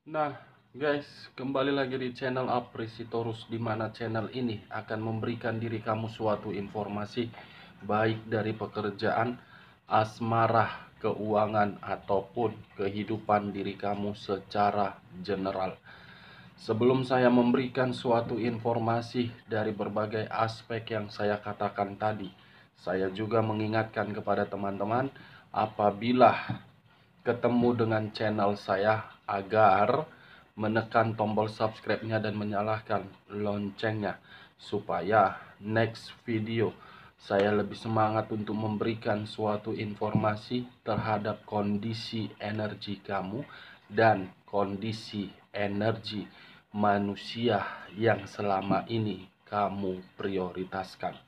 Nah, guys, kembali lagi di channel Apresitorus, di mana channel ini akan memberikan diri kamu suatu informasi baik dari pekerjaan, asmara, keuangan, ataupun kehidupan diri kamu secara general. Sebelum saya memberikan suatu informasi dari berbagai aspek yang saya katakan tadi, saya juga mengingatkan kepada teman-teman apabila ketemu dengan channel saya agar menekan tombol subscribe-nya dan menyalakan loncengnya supaya next video saya lebih semangat untuk memberikan suatu informasi terhadap kondisi energi kamu dan kondisi energi manusia yang selama ini kamu prioritaskan.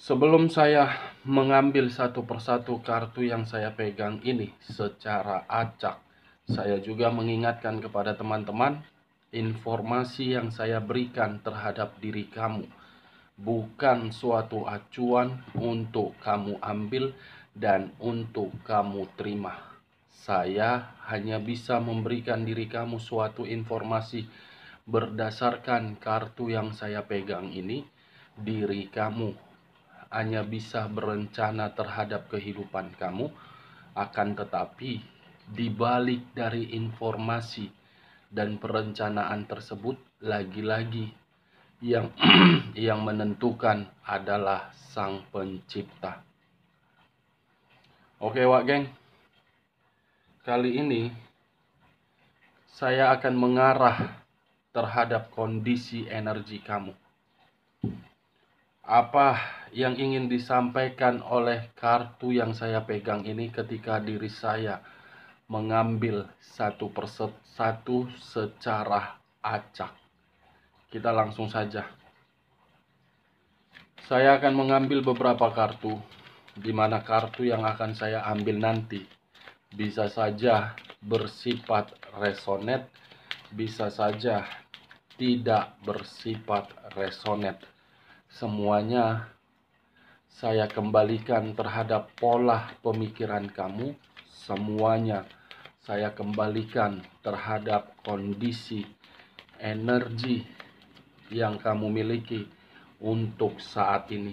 Sebelum saya mengambil satu persatu kartu yang saya pegang ini secara acak, saya juga mengingatkan kepada teman-teman, informasi yang saya berikan terhadap diri kamu bukan suatu acuan untuk kamu ambil dan untuk kamu terima. Saya hanya bisa memberikan diri kamu suatu informasi berdasarkan kartu yang saya pegang ini. Diri kamu hanya bisa berencana terhadap kehidupan kamu, akan tetapi di balik dari informasi dan perencanaan tersebut, lagi-lagi yang yang menentukan adalah Sang Pencipta. Oke, Wak Geng. Kali ini saya akan mengarah terhadap kondisi energi kamu. Apa yang ingin disampaikan oleh kartu yang saya pegang ini ketika diri saya mengambil satu persatu secara acak? Kita langsung saja. Saya akan mengambil beberapa kartu, di mana kartu yang akan saya ambil nanti bisa saja bersifat resonate, bisa saja tidak bersifat resonate. Semuanya saya kembalikan terhadap pola pemikiran kamu. Semuanya saya kembalikan terhadap kondisi energi yang kamu miliki untuk saat ini.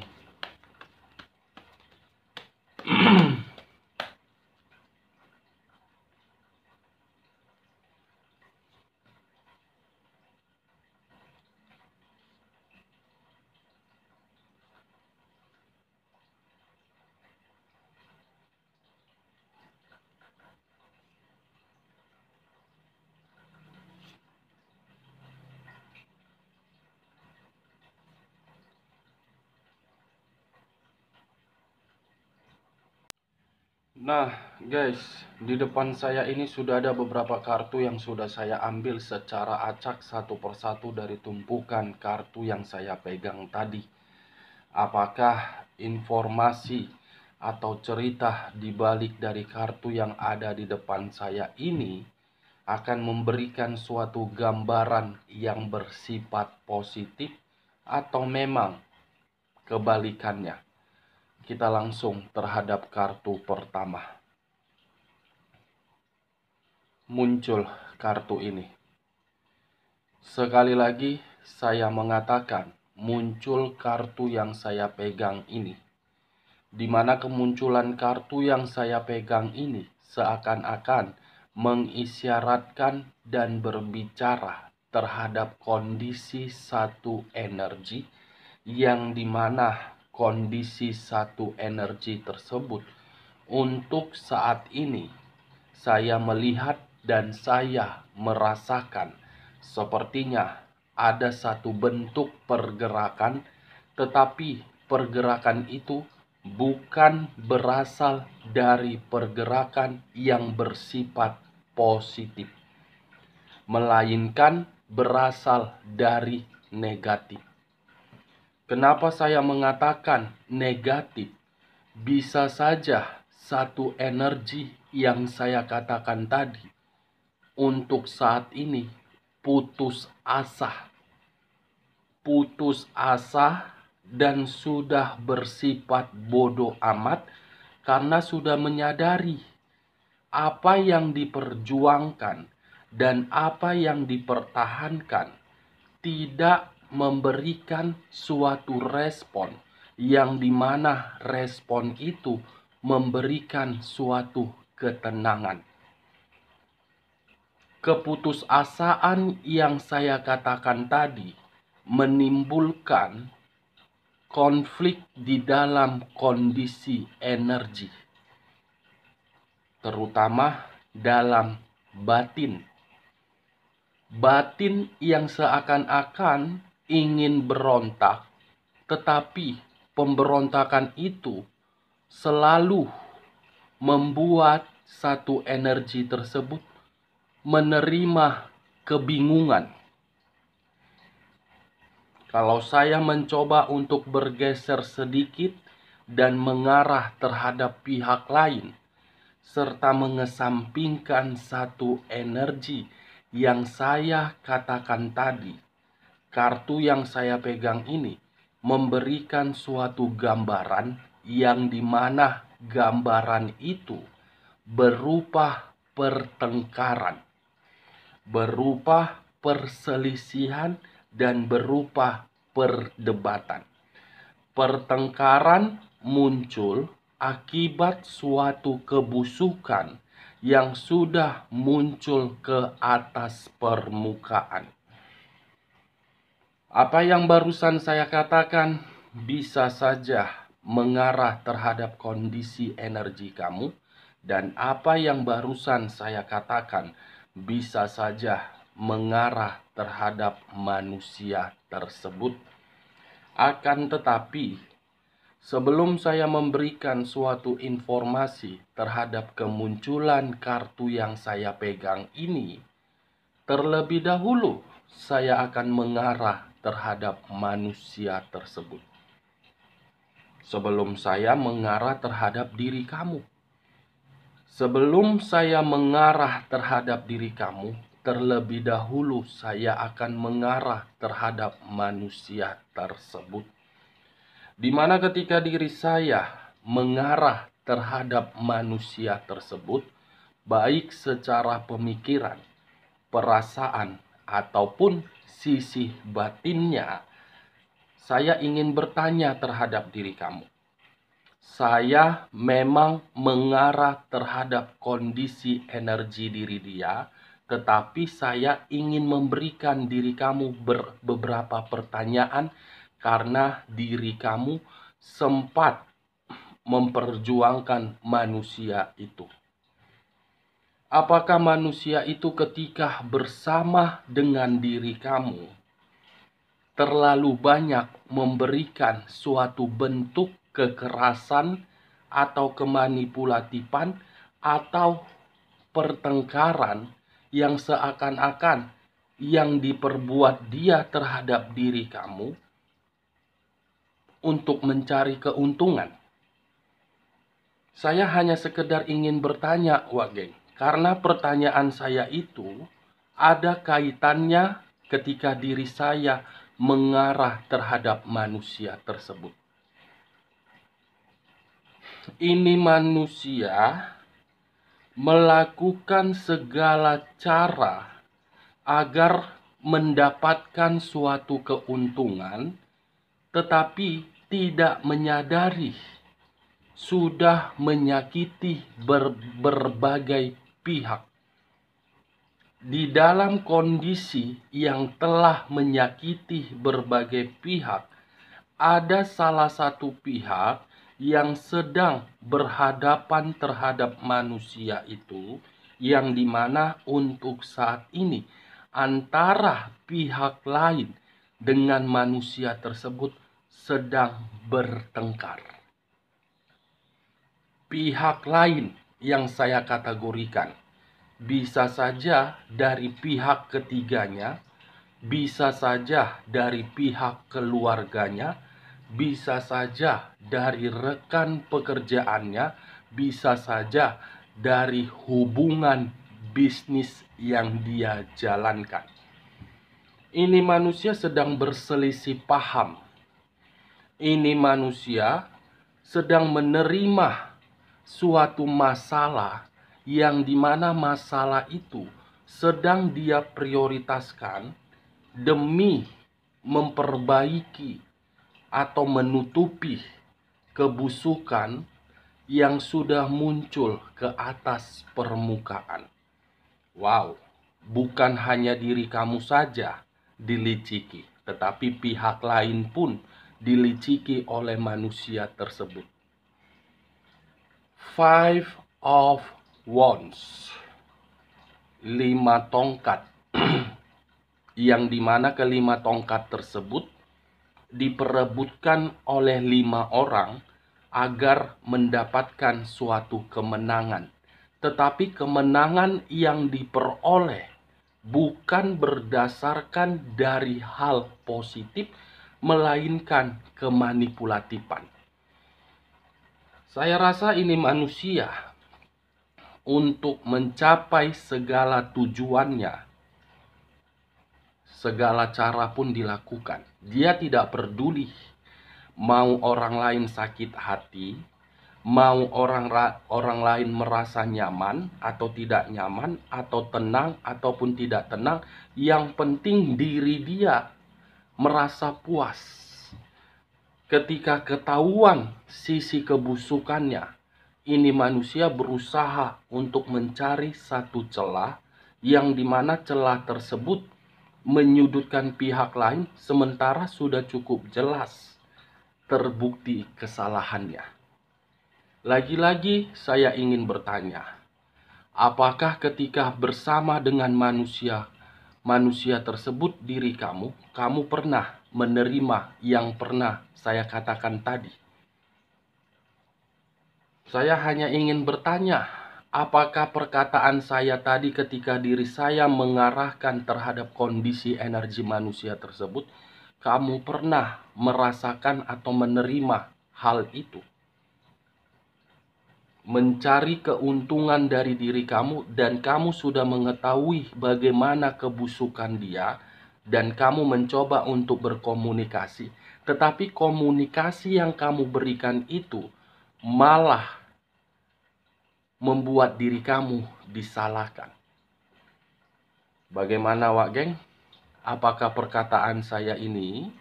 Nah, guys, di depan saya ini sudah ada beberapa kartu yang sudah saya ambil secara acak satu persatu dari tumpukan kartu yang saya pegang tadi. Apakah informasi atau cerita di balik dari kartu yang ada di depan saya ini akan memberikan suatu gambaran yang bersifat positif atau memang kebalikannya? Kita langsung terhadap kartu pertama. Muncul kartu ini. Sekali lagi saya mengatakan, muncul kartu yang saya pegang ini. Di mana kemunculan kartu yang saya pegang ini seakan-akan mengisyaratkan dan berbicara terhadap kondisi satu energi, yang dimana kondisi satu energi tersebut untuk saat ini saya melihat dan saya merasakan sepertinya ada satu bentuk pergerakan, tetapi pergerakan itu bukan berasal dari pergerakan yang bersifat positif, melainkan berasal dari negatif. Kenapa saya mengatakan negatif? Bisa saja satu energi yang saya katakan tadi untuk saat ini putus asa dan sudah bersifat bodoh amat karena sudah menyadari apa yang diperjuangkan dan apa yang dipertahankan tidak memberikan suatu respon yang dimana respon itu memberikan suatu ketenangan. Keputusasaan yang saya katakan tadi menimbulkan konflik di dalam kondisi energi, terutama dalam batin. Batin yang seakan-akan ingin berontak, tetapi pemberontakan itu selalu membuat satu energi tersebut menerima kebingungan. Kalau saya mencoba untuk bergeser sedikit dan mengarah terhadap pihak lain, serta mengesampingkan satu energi yang saya katakan tadi, kartu yang saya pegang ini memberikan suatu gambaran yang dimana gambaran itu berupa pertengkaran, berupa perselisihan, dan berupa perdebatan. Pertengkaran muncul akibat suatu kebusukan yang sudah muncul ke atas permukaan. Apa yang barusan saya katakan bisa saja mengarah terhadap kondisi energi kamu, dan apa yang barusan saya katakan bisa saja mengarah terhadap manusia tersebut. Akan tetapi, sebelum saya memberikan suatu informasi terhadap kemunculan kartu yang saya pegang ini, terlebih dahulu saya akan mengarah terhadap manusia tersebut. Sebelum saya mengarah terhadap diri kamu. Sebelum saya mengarah terhadap diri kamu, terlebih dahulu saya akan mengarah terhadap manusia tersebut. Di mana ketika diri saya mengarah terhadap manusia tersebut, baik secara pemikiran, perasaan, ataupun sisi batinnya, saya ingin bertanya terhadap diri kamu. Saya memang mengarah terhadap kondisi energi diri dia, tetapi saya ingin memberikan diri kamu beberapa pertanyaan karena diri kamu sempat memperjuangkan manusia itu. Apakah manusia itu ketika bersama dengan diri kamu terlalu banyak memberikan suatu bentuk kekerasan atau kemanipulatifan atau pertengkaran yang seakan-akan yang diperbuat dia terhadap diri kamu untuk mencari keuntungan? Saya hanya sekedar ingin bertanya, geng, karena pertanyaan saya itu ada kaitannya ketika diri saya mengarah terhadap manusia tersebut. Ini manusia melakukan segala cara agar mendapatkan suatu keuntungan, tetapi tidak menyadari sudah menyakiti berbagai pihak. Di dalam kondisi yang telah menyakiti berbagai pihak, ada salah satu pihak yang sedang berhadapan terhadap manusia itu, yang dimana untuk saat ini antara pihak lain dengan manusia tersebut sedang bertengkar. Pihak lain yang saya kategorikan bisa saja dari pihak ketiganya, bisa saja dari pihak keluarganya, bisa saja dari rekan pekerjaannya, bisa saja dari hubungan bisnis yang dia jalankan. Ini manusia sedang berselisih paham. Ini manusia sedang menerima suatu masalah yang dimana masalah itu sedang dia prioritaskan demi memperbaiki atau menutupi kebusukan yang sudah muncul ke atas permukaan. Wow, bukan hanya diri kamu saja diliciki, tetapi pihak lain pun diliciki oleh manusia tersebut. Five of Wands, 5 tongkat, yang dimana kelima tongkat tersebut diperebutkan oleh 5 orang agar mendapatkan suatu kemenangan. Tetapi kemenangan yang diperoleh bukan berdasarkan dari hal positif, melainkan kemanipulatifan. Saya rasa ini manusia untuk mencapai segala tujuannya, segala cara pun dilakukan. Dia tidak peduli mau orang lain sakit hati, mau orang lain merasa nyaman atau tidak nyaman, atau tenang ataupun tidak tenang. Yang penting diri dia merasa puas. Ketika ketahuan sisi kebusukannya, ini manusia berusaha untuk mencari satu celah, yang dimana celah tersebut menyudutkan pihak lain, sementara sudah cukup jelas terbukti kesalahannya. Lagi-lagi saya ingin bertanya, apakah ketika bersama dengan manusia tersebut diri kamu pernah menerima yang pernah saya katakan tadi? Saya hanya ingin bertanya, apakah perkataan saya tadi ketika diri saya mengarahkan terhadap kondisi energi manusia tersebut, kamu pernah merasakan atau menerima hal itu? Mencari keuntungan dari diri kamu, dan kamu sudah mengetahui bagaimana kebusukan dia, dan kamu mencoba untuk berkomunikasi. Tetapi komunikasi yang kamu berikan itu malah membuat diri kamu disalahkan. Bagaimana, Wak Geng? Apakah perkataan saya ini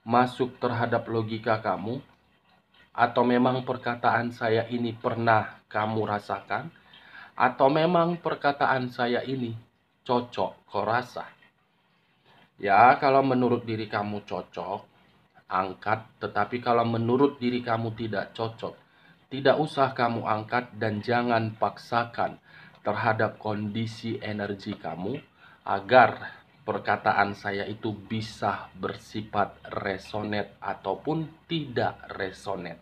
masuk terhadap logika kamu? Atau memang perkataan saya ini pernah kamu rasakan? Atau memang perkataan saya ini cocok kau rasa? Ya, kalau menurut diri kamu cocok, angkat. Tetapi kalau menurut diri kamu tidak cocok, tidak usah kamu angkat, dan jangan paksakan terhadap kondisi energi kamu agar perkataan saya itu bisa bersifat resonate ataupun tidak resonate.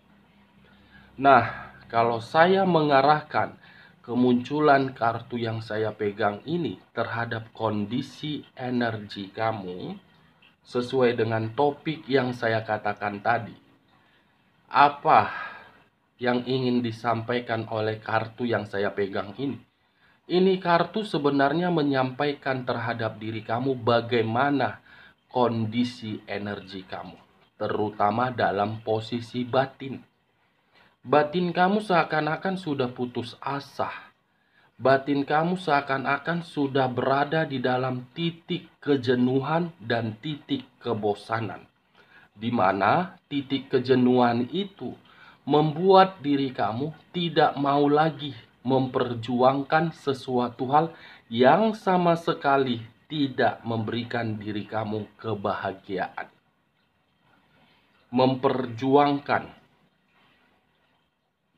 Nah, kalau saya mengarahkan kemunculan kartu yang saya pegang ini terhadap kondisi energi kamu, sesuai dengan topik yang saya katakan tadi, apa yang ingin disampaikan oleh kartu yang saya pegang ini? Ini kartu sebenarnya menyampaikan terhadap diri kamu bagaimana kondisi energi kamu, terutama dalam posisi batin. Batin kamu seakan-akan sudah putus asa. Batin kamu seakan-akan sudah berada di dalam titik kejenuhan dan titik kebosanan, di mana titik kejenuhan itu membuat diri kamu tidak mau lagi memperjuangkan sesuatu hal yang sama sekali tidak memberikan diri kamu kebahagiaan. Memperjuangkan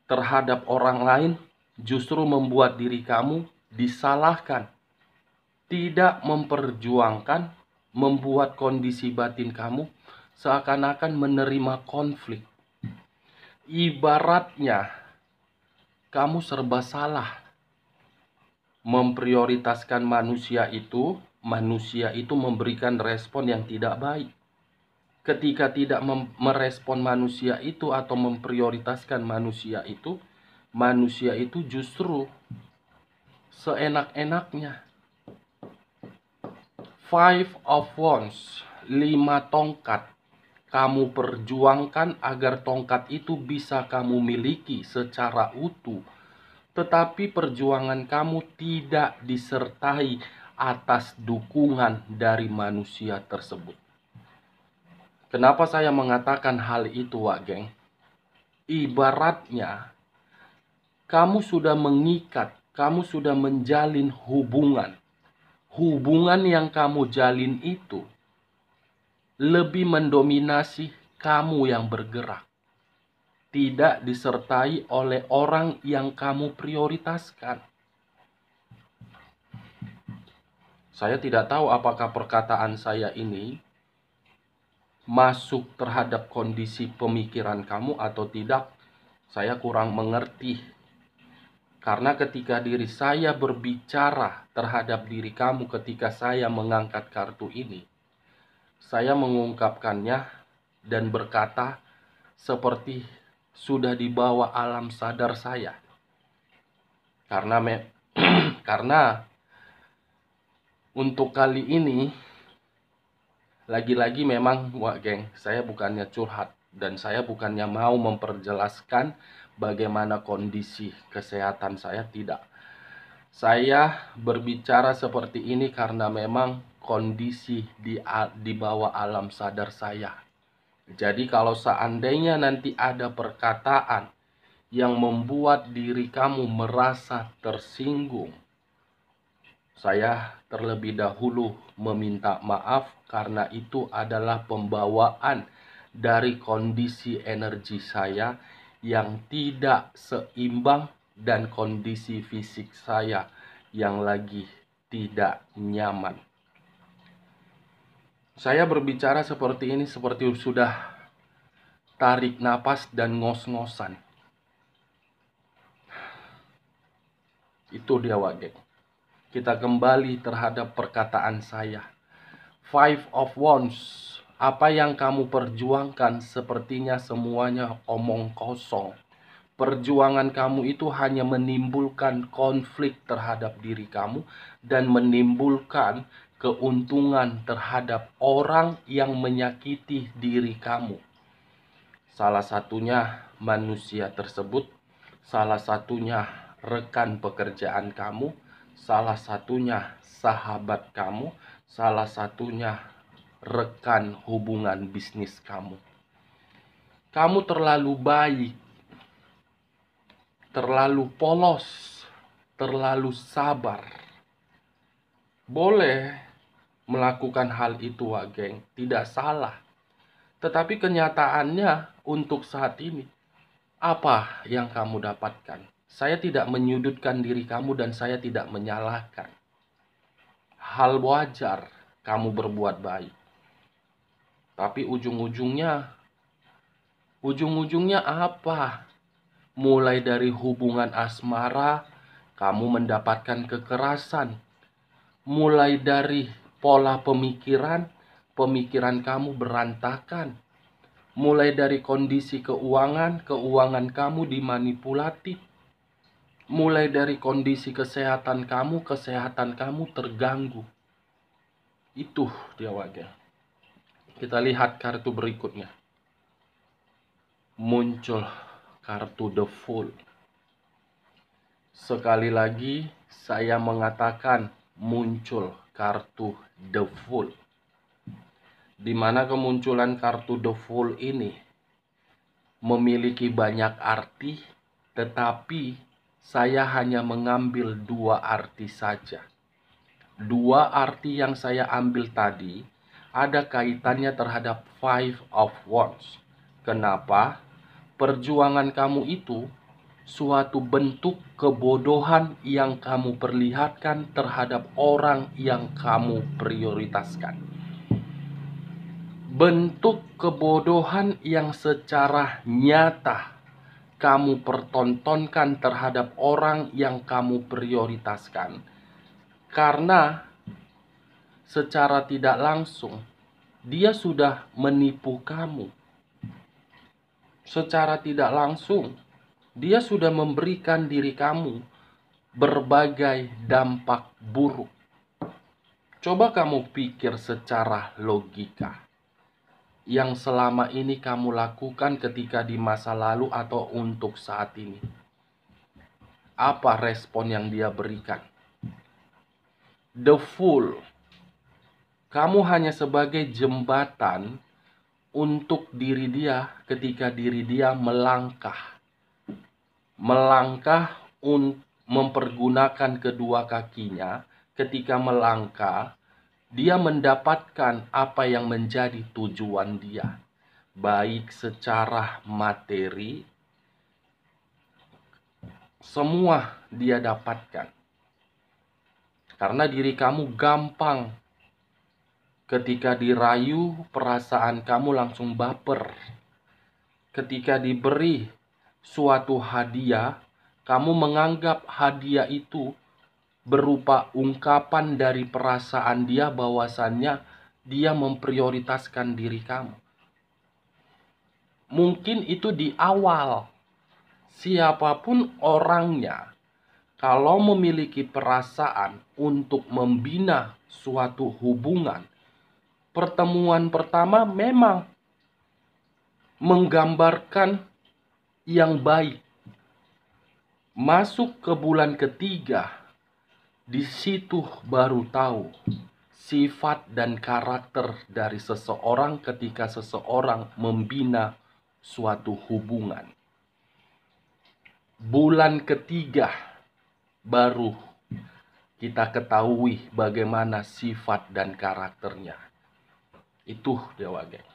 terhadap orang lain justru membuat diri kamu disalahkan. Tidak memperjuangkan membuat kondisi batin kamu seakan-akan menerima konflik. Ibaratnya kamu serba salah memprioritaskan manusia itu memberikan respon yang tidak baik. Ketika tidak merespon manusia itu atau memprioritaskan manusia itu justru seenak-enaknya. Five of Wands, 5 tongkat. Kamu perjuangkan agar tongkat itu bisa kamu miliki secara utuh. tetapi perjuangan kamu tidak disertai atas dukungan dari manusia tersebut. Kenapa saya mengatakan hal itu, Wak Geng? Ibaratnya, kamu sudah mengikat, kamu sudah menjalin hubungan. Hubungan yang kamu jalin itu lebih mendominasi kamu yang bergerak. Tidak disertai oleh orang yang kamu prioritaskan. Saya tidak tahu apakah perkataan saya ini masuk terhadap kondisi pemikiran kamu atau tidak. Saya kurang mengerti. Karena ketika diri saya berbicara terhadap diri kamu ketika saya mengangkat kartu ini, saya mengungkapkannya dan berkata seperti sudah dibawa alam sadar saya. Karena untuk kali ini lagi-lagi memang, Wak Geng, saya bukannya curhat dan saya bukannya mau memperjelaskan bagaimana kondisi kesehatan saya, tidak. Saya berbicara seperti ini karena memang kondisi di bawah alam sadar saya. Jadi kalau seandainya nanti ada perkataan yang membuat diri kamu merasa tersinggung, saya terlebih dahulu meminta maaf karena itu adalah pembawaan dari kondisi energi saya yang tidak seimbang dan kondisi fisik saya yang lagi tidak nyaman. Saya berbicara seperti ini seperti sudah tarik napas dan ngos-ngosan. Itu dia, Wak Geng. Kita kembali terhadap perkataan saya. Five of Wands. Apa yang kamu perjuangkan sepertinya semuanya omong kosong. Perjuangan kamu itu hanya menimbulkan konflik terhadap diri kamu dan menimbulkan keuntungan terhadap orang yang menyakiti diri kamu. Salah satunya manusia tersebut, salah satunya rekan pekerjaan kamu, salah satunya sahabat kamu, salah satunya rekan hubungan bisnis kamu. Kamu terlalu baik, terlalu polos, terlalu sabar. Boleh melakukan hal itu, Wak Geng, tidak salah. Tetapi kenyataannya untuk saat ini, apa yang kamu dapatkan? Saya tidak menyudutkan diri kamu dan saya tidak menyalahkan. Hal wajar kamu berbuat baik. Tapi ujung-ujungnya apa? Mulai dari hubungan asmara, kamu mendapatkan kekerasan. Mulai dari pola pemikiran kamu berantakan. Mulai dari kondisi keuangan kamu dimanipulatif. Mulai dari kondisi kesehatan kamu terganggu. Itu dia, Wak Geng. Kita lihat kartu berikutnya. Muncul kartu The Fool. Sekali lagi saya mengatakan muncul kartu The Fool. Di mana kemunculan kartu The Fool ini memiliki banyak arti, tetapi saya hanya mengambil dua arti saja. Dua arti yang saya ambil tadi ada kaitannya terhadap Five of Wands. Kenapa? Perjuangan kamu itu suatu bentuk kebodohan yang kamu perlihatkan terhadap orang yang kamu prioritaskan. Bentuk kebodohan yang secara nyata kamu pertontonkan terhadap orang yang kamu prioritaskan. Karena secara tidak langsung dia sudah menipu kamu. Secara tidak langsung dia sudah memberikan diri kamu berbagai dampak buruk. Coba kamu pikir secara logika. Yang selama ini kamu lakukan ketika di masa lalu atau untuk saat ini. apa respon yang dia berikan. The Fool, kamu hanya sebagai jembatan untuk diri dia ketika diri dia melangkah mempergunakan kedua kakinya. Ketika melangkah, dia mendapatkan apa yang menjadi tujuan dia, baik secara materi, semua dia dapatkan. Karena diri kamu gampang ketika dirayu, perasaan kamu langsung baper. Ketika diberi suatu hadiah, kamu menganggap hadiah itu berupa ungkapan dari perasaan dia bahwasannya dia memprioritaskan diri kamu. Mungkin itu di awal. Siapapun orangnya, kalau memiliki perasaan untuk membina suatu hubungan, pertemuan pertama memang menggambarkan yang baik. Masuk ke bulan ketiga, di situ baru tahu sifat dan karakter dari seseorang ketika seseorang membina suatu hubungan. Bulan ketiga baru kita ketahui bagaimana sifat dan karakternya. Itu Dewa Geng.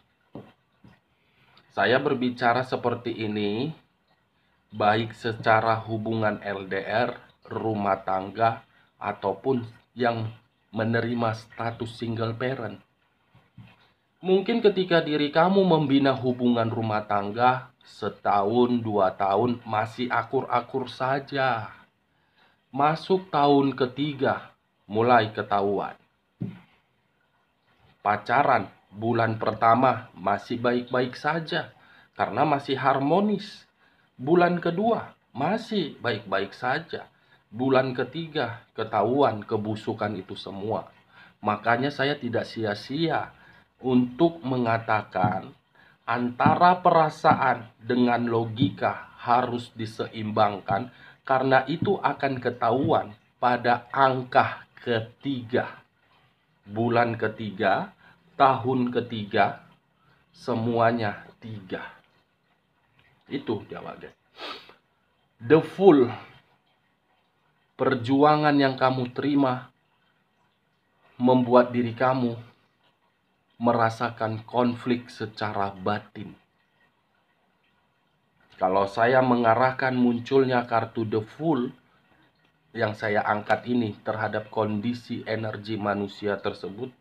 Saya berbicara seperti ini baik secara hubungan LDR, rumah tangga, ataupun yang menerima status single parent. Mungkin ketika diri kamu membina hubungan rumah tangga setahun, 2 tahun masih akur-akur saja. Masuk tahun ketiga mulai ketahuan. Pacaran bulan pertama masih baik-baik saja karena masih harmonis. Bulan kedua masih baik-baik saja. Bulan ketiga ketahuan kebusukan itu semua. Makanya saya tidak sia-sia untuk mengatakan antara perasaan dengan logika harus diseimbangkan, karena itu akan ketahuan pada angka ketiga. Bulan ketiga, tahun ketiga, semuanya 3. Itu jawabannya. The Fool, perjuangan yang kamu terima membuat diri kamu merasakan konflik secara batin. Kalau saya mengarahkan munculnya kartu The Fool yang saya angkat ini terhadap kondisi energi manusia tersebut,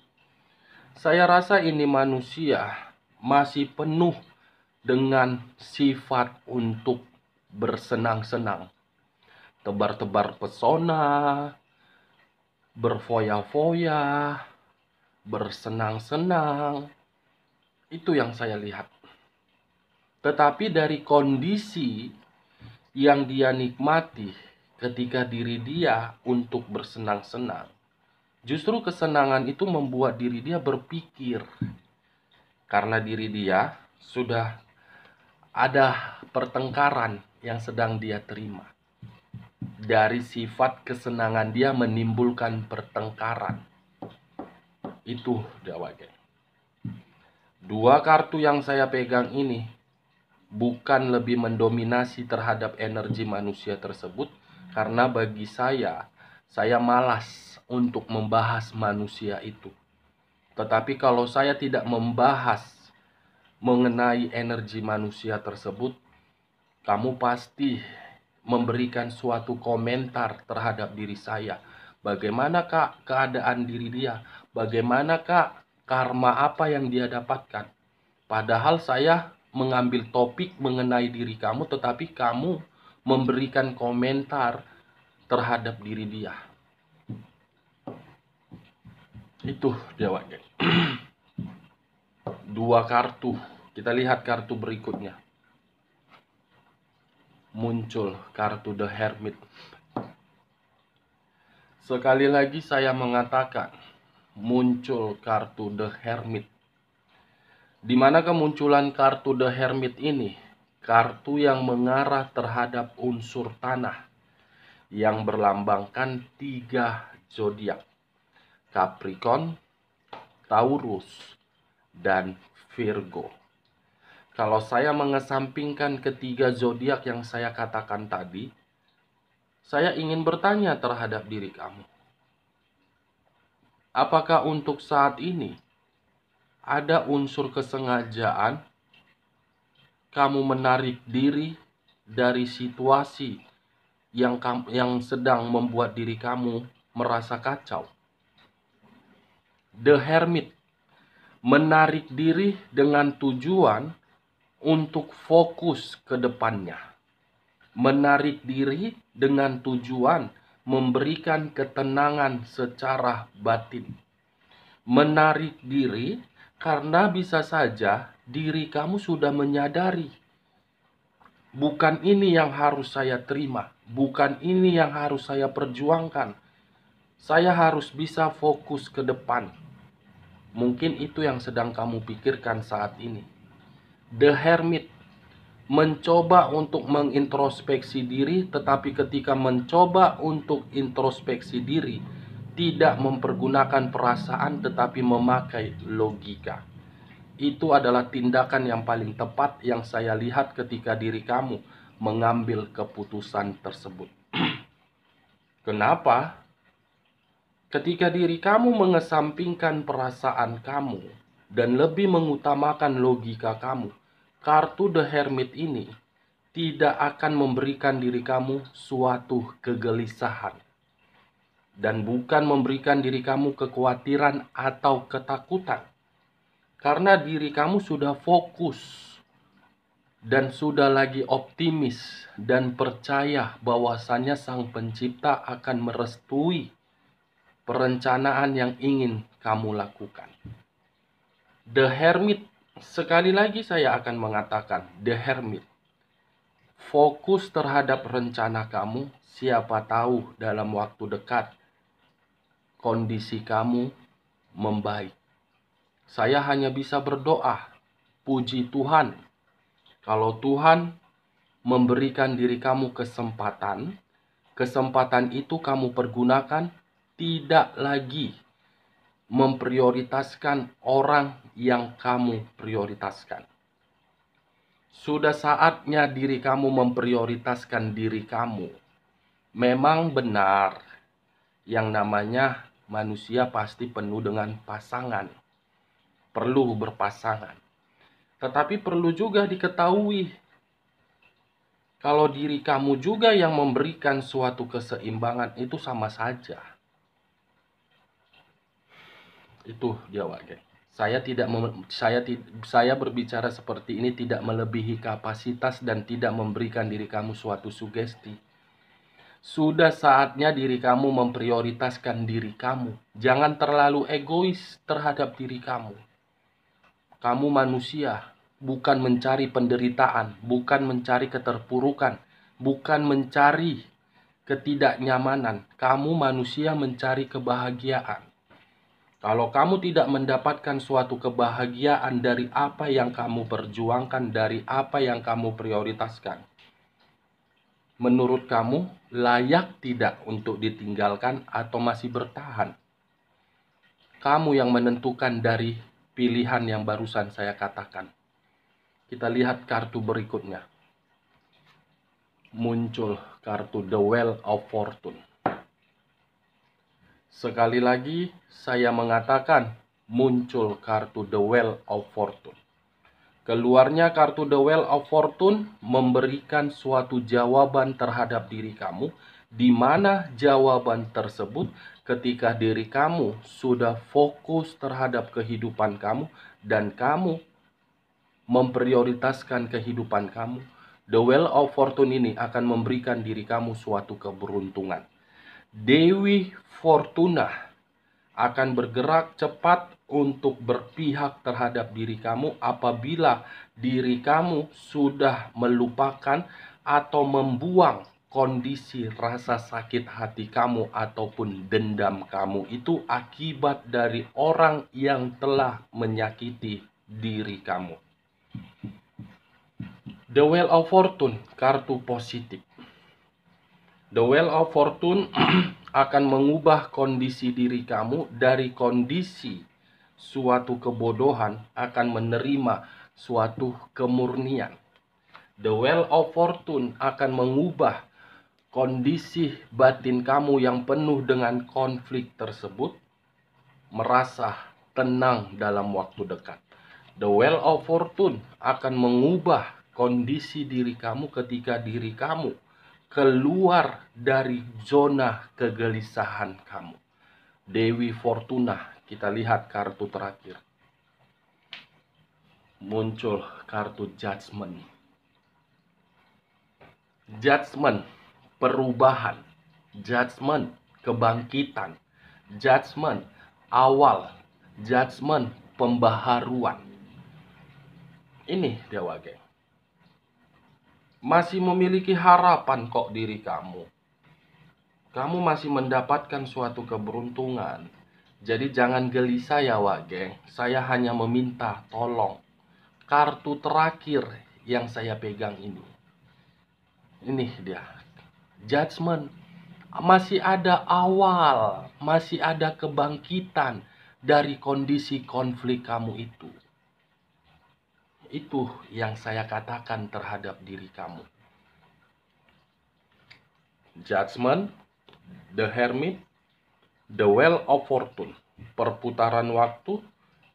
saya rasa ini manusia masih penuh dengan sifat untuk bersenang-senang, tebar-tebar pesona, berfoya-foya, bersenang-senang. Itu yang saya lihat. Tetapi dari kondisi yang dia nikmati ketika diri dia untuk bersenang-senang, justru kesenangan itu membuat diri dia berpikir. Karena diri dia sudah ada pertengkaran yang sedang dia terima. Dari sifat kesenangan dia menimbulkan pertengkaran. Itu Dewa Geng. 2 kartu yang saya pegang ini bukan lebih mendominasi terhadap energi manusia tersebut, karena bagi saya malas untuk membahas manusia itu. Tetapi kalau saya tidak membahas mengenai energi manusia tersebut, kamu pasti memberikan suatu komentar terhadap diri saya. Bagaimana kak keadaan diri dia? Bagaimana kak karma apa yang dia dapatkan? Padahal saya mengambil topik mengenai diri kamu, tetapi kamu memberikan komentar terhadap diri dia. Itu Dewa Geng. 2 kartu. Kita lihat kartu berikutnya. Muncul kartu The Hermit. Sekali lagi saya mengatakan, muncul kartu The Hermit. Di mana kemunculan kartu The Hermit ini? Kartu yang mengarah terhadap unsur tanah. yang berlambangkan 3 zodiak: Capricorn, Taurus, dan Virgo. Kalau saya mengesampingkan ketiga zodiak yang saya katakan tadi, saya ingin bertanya terhadap diri kamu. Apakah untuk saat ini ada unsur kesengajaan kamu menarik diri dari situasi yang sedang membuat diri kamu merasa kacau? The Hermit menarik diri dengan tujuan untuk fokus ke depannya. Menarik diri dengan tujuan memberikan ketenangan secara batin. Menarik diri karena bisa saja diri kamu sudah menyadari, bukan ini yang harus saya terima, bukan ini yang harus saya perjuangkan. Saya harus bisa fokus ke depan. Mungkin itu yang sedang kamu pikirkan saat ini. The Hermit mencoba untuk mengintrospeksi diri, tetapi ketika mencoba untuk introspeksi diri, tidak mempergunakan perasaan tetapi memakai logika. Itu adalah tindakan yang paling tepat yang saya lihat ketika diri kamu mengambil keputusan tersebut. Kenapa? Ketika diri kamu mengesampingkan perasaan kamu dan lebih mengutamakan logika kamu, kartu The Hermit ini tidak akan memberikan diri kamu suatu kegelisahan. Dan bukan memberikan diri kamu kekhawatiran atau ketakutan. Karena diri kamu sudah fokus dan sudah lagi optimis dan percaya bahwasannya Sang Pencipta akan merestui perencanaan yang ingin kamu lakukan. The Hermit, sekali lagi saya akan mengatakan, The Hermit, fokus terhadap rencana kamu. Siapa tahu dalam waktu dekat kondisi kamu membaik. Saya hanya bisa berdoa, puji Tuhan, kalau Tuhan memberikan diri kamu kesempatan itu kamu pergunakan, tidak lagi memprioritaskan orang yang kamu prioritaskan. Sudah saatnya diri kamu memprioritaskan diri kamu. Memang benar, yang namanya manusia pasti penuh dengan pasangan. Perlu berpasangan. Tetapi perlu juga diketahui, kalau diri kamu juga yang memberikan suatu keseimbangan, itu sama saja. Itu jawabannya. Saya berbicara seperti ini tidak melebihi kapasitas dan tidak memberikan diri kamu suatu sugesti. Sudah saatnya diri kamu memprioritaskan diri kamu. Jangan terlalu egois terhadap diri kamu. Kamu manusia, bukan mencari penderitaan, bukan mencari keterpurukan, bukan mencari ketidaknyamanan. Kamu manusia mencari kebahagiaan. Kalau kamu tidak mendapatkan suatu kebahagiaan dari apa yang kamu perjuangkan, dari apa yang kamu prioritaskan, menurut kamu layak tidak untuk ditinggalkan atau masih bertahan? Kamu yang menentukan dari pilihan yang barusan saya katakan. Kita lihat kartu berikutnya. Muncul kartu The Wheel of Fortune. Sekali lagi saya mengatakan, muncul kartu The Wheel of Fortune. Keluarnya kartu The Wheel of Fortune memberikan suatu jawaban terhadap diri kamu, di mana jawaban tersebut ketika diri kamu sudah fokus terhadap kehidupan kamu dan kamu memprioritaskan kehidupan kamu, The Wheel of Fortune ini akan memberikan diri kamu suatu keberuntungan. Dewi Fortuna akan bergerak cepat untuk berpihak terhadap diri kamu apabila diri kamu sudah melupakan atau membuang kondisi rasa sakit hati kamu ataupun dendam kamu itu akibat dari orang yang telah menyakiti diri kamu. The Wheel of Fortune, kartu positif. The Wheel of Fortune akan mengubah kondisi diri kamu dari kondisi suatu kebodohan akan menerima suatu kemurnian. The Wheel of Fortune akan mengubah kondisi batin kamu yang penuh dengan konflik tersebut merasa tenang dalam waktu dekat. The Wheel of Fortune akan mengubah kondisi diri kamu ketika diri kamu keluar dari zona kegelisahan kamu. Dewi Fortuna, kita lihat kartu terakhir. Muncul kartu Judgment. Judgment, perubahan. Judgment, kebangkitan. Judgment, awal. Judgment, pembaharuan. Ini dia Wage. Masih memiliki harapan kok diri kamu. Kamu masih mendapatkan suatu keberuntungan. Jadi jangan gelisah ya Wage. Saya hanya meminta tolong. Kartu terakhir yang saya pegang ini. Ini dia. Judgment. Masih ada awal. Masih ada kebangkitan dari kondisi konflik kamu itu. Itu yang saya katakan terhadap diri kamu. Judgment, The Hermit, The Wheel of Fortune. Perputaran waktu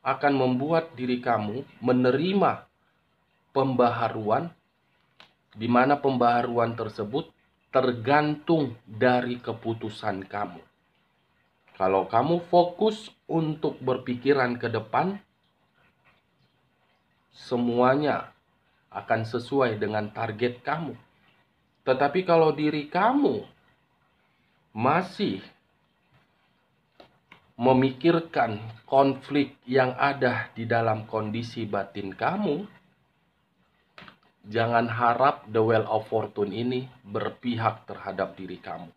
akan membuat diri kamu menerima pembaharuan, di mana pembaharuan tersebut tergantung dari keputusan kamu. Kalau kamu fokus untuk berpikiran ke depan, semuanya akan sesuai dengan target kamu. Tetapi kalau diri kamu masih memikirkan konflik yang ada di dalam kondisi batin kamu, jangan harap The Wheel of Fortune ini berpihak terhadap diri kamu.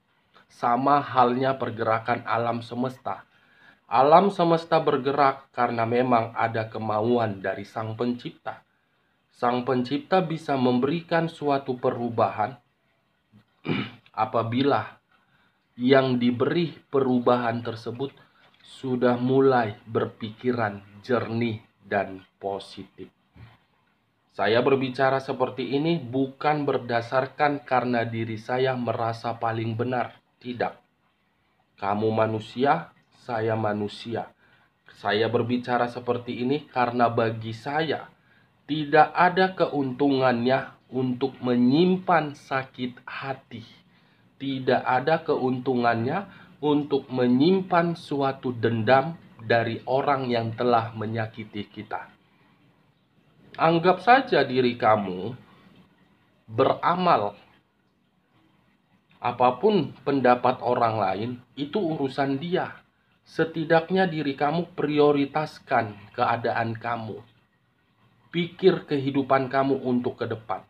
Sama halnya pergerakan alam semesta. Alam semesta bergerak karena memang ada kemauan dari Sang Pencipta. Sang Pencipta bisa memberikan suatu perubahan apabila yang diberi perubahan tersebut sudah mulai berpikiran jernih dan positif. Saya berbicara seperti ini bukan berdasarkan karena diri saya merasa paling benar. Tidak. Kamu manusia, saya manusia. Saya berbicara seperti ini karena bagi saya tidak ada keuntungannya untuk menyimpan sakit hati. Tidak ada keuntungannya untuk menyimpan suatu dendam dari orang yang telah menyakiti kita. Anggap saja diri kamu beramal. Apapun pendapat orang lain, itu urusan dia. Setidaknya diri kamu prioritaskan keadaan kamu. Pikir kehidupan kamu untuk ke depan.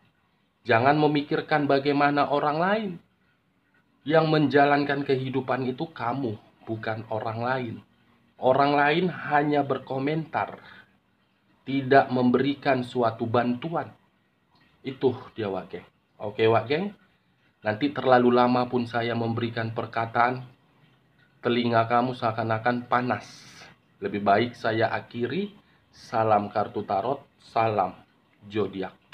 Jangan memikirkan bagaimana orang lain. Yang menjalankan kehidupan itu kamu, bukan orang lain. Orang lain hanya berkomentar, tidak memberikan suatu bantuan. Itu dia Wage. Oke Wage? Nanti terlalu lama pun saya memberikan perkataan, telinga kamu seakan-akan panas. Lebih baik saya akhiri. Salam kartu tarot, salam zodiak.